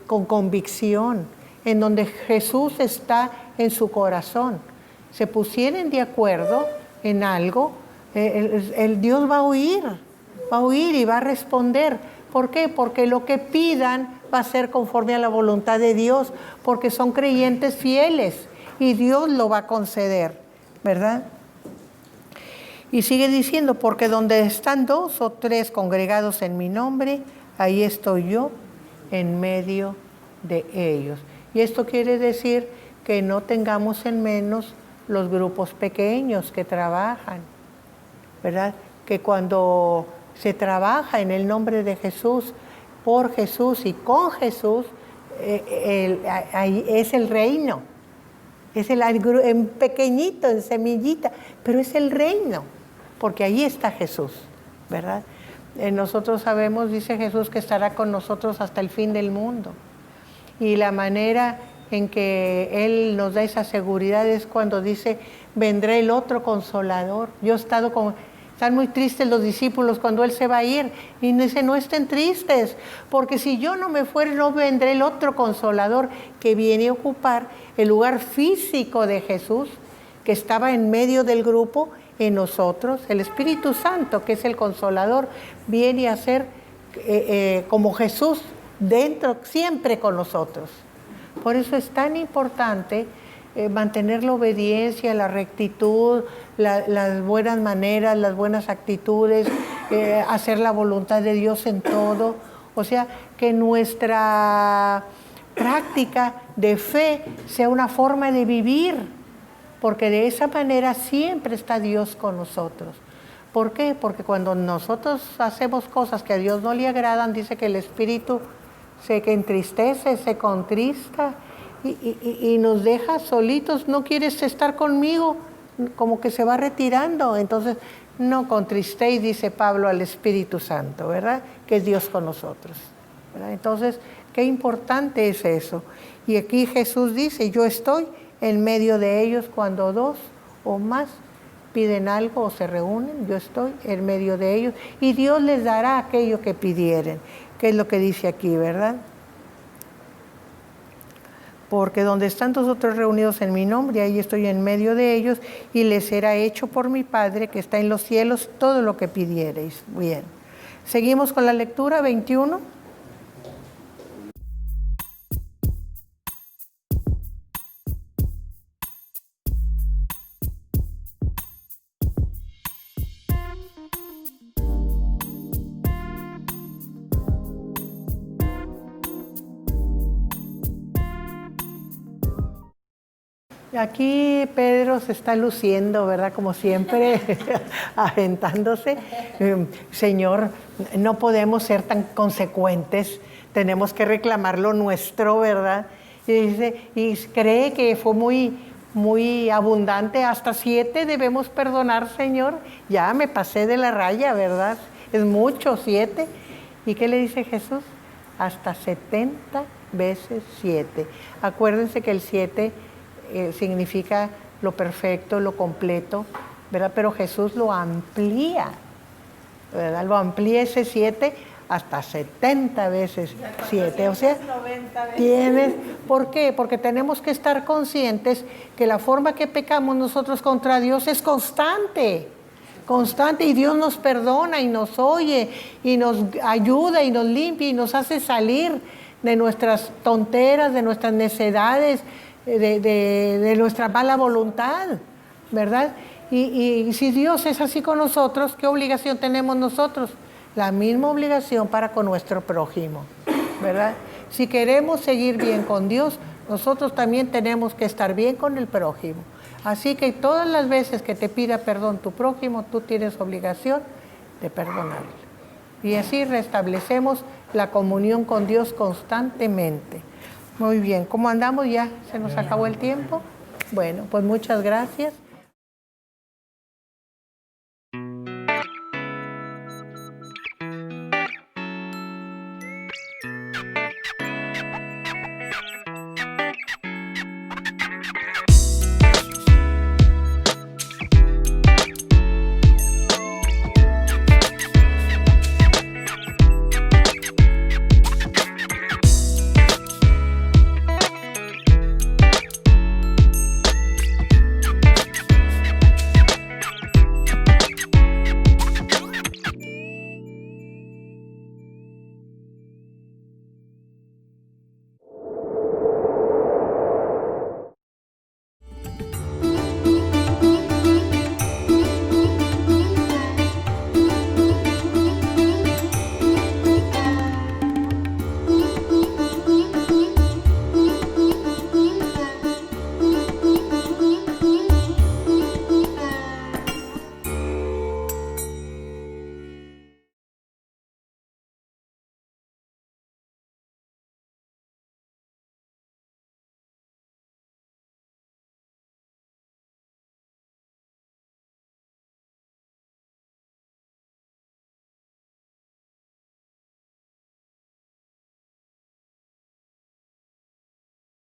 Speaker 1: con convicción, en donde Jesús está en su corazón. Se pusieren de acuerdo en algo, el Dios va a oír y va a responder. ¿Por qué? Porque lo que pidan va a ser conforme a la voluntad de Dios, porque son creyentes fieles y Dios lo va a conceder, ¿verdad? Y sigue diciendo, porque donde están 2 o 3 congregados en mi nombre, ahí estoy yo en medio de ellos. Y esto quiere decir que no tengamos en menos los grupos pequeños que trabajan, ¿verdad? Que cuando se trabaja en el nombre de Jesús, por Jesús y con Jesús, ahí es el reino. Es en pequeñito, en semillita, pero es el reino, porque ahí está Jesús, ¿verdad? Nosotros sabemos, dice Jesús, que estará con nosotros hasta el fin del mundo. Y la manera en que Él nos da esa seguridad es cuando dice, vendrá el otro consolador. Yo he estado Están muy tristes los discípulos cuando Él se va a ir. Y dice, no estén tristes, porque si yo no me fuere, no vendrá el otro Consolador que viene a ocupar el lugar físico de Jesús, que estaba en medio del grupo, en nosotros. El Espíritu Santo, que es el Consolador, viene a ser como Jesús dentro, siempre con nosotros. Por eso es tan importante mantener la obediencia, la rectitud, las buenas maneras, las buenas actitudes, hacer la voluntad de Dios en todo. O sea, que nuestra práctica de fe sea una forma de vivir, porque de esa manera siempre está Dios con nosotros. ¿Por qué? Porque cuando nosotros hacemos cosas que a Dios no le agradan, dice que el Espíritu se entristece, se contrista y nos deja solitos. No quieres estar conmigo, como que se va retirando. Entonces, no contristéis, dice Pablo, al Espíritu Santo, ¿verdad? Que es Dios con nosotros, ¿verdad? Entonces, qué importante es eso. Y aquí Jesús dice, yo estoy en medio de ellos cuando dos o más piden algo o se reúnen, yo estoy en medio de ellos y Dios les dará aquello que pidieren, que es lo que dice aquí, ¿verdad? Porque donde están nosotros reunidos en mi nombre, ahí estoy en medio de ellos y les será hecho por mi Padre que está en los cielos todo lo que pidiereis. Bien, seguimos con la lectura 21. Aquí Pedro se está luciendo, ¿verdad? Como siempre, aventándose. Señor, no podemos ser tan consecuentes, tenemos que reclamar lo nuestro, ¿verdad? Y dice, y cree que fue muy abundante, hasta 7 debemos perdonar, Señor. Ya me pasé de la raya, ¿verdad? Es mucho, 7. ¿Y qué le dice Jesús? Hasta 70 veces 7. Acuérdense que el 7 significa lo perfecto, lo completo, ¿verdad? Pero Jesús lo amplía, ¿verdad? Lo amplía ese 7 hasta 70 veces 7. O sea, tienes, ¿por qué? Porque tenemos que estar conscientes que la forma que pecamos nosotros contra Dios es constante, y Dios nos perdona y nos oye y nos ayuda y nos limpia y nos hace salir de nuestras tonteras, de nuestras necedades, de nuestra mala voluntad, ¿verdad? Y si Dios es así con nosotros, ¿qué obligación tenemos nosotros? La misma obligación para con nuestro prójimo, ¿verdad? Si queremos seguir bien con Dios, nosotros también tenemos que estar bien con el prójimo. Así que todas las veces que te pida perdón tu prójimo, tú tienes obligación de perdonarle. Y así restablecemos la comunión con Dios constantemente. Muy bien, ¿cómo andamos ya? ¿Se nos acabó el tiempo? Bueno, pues muchas gracias.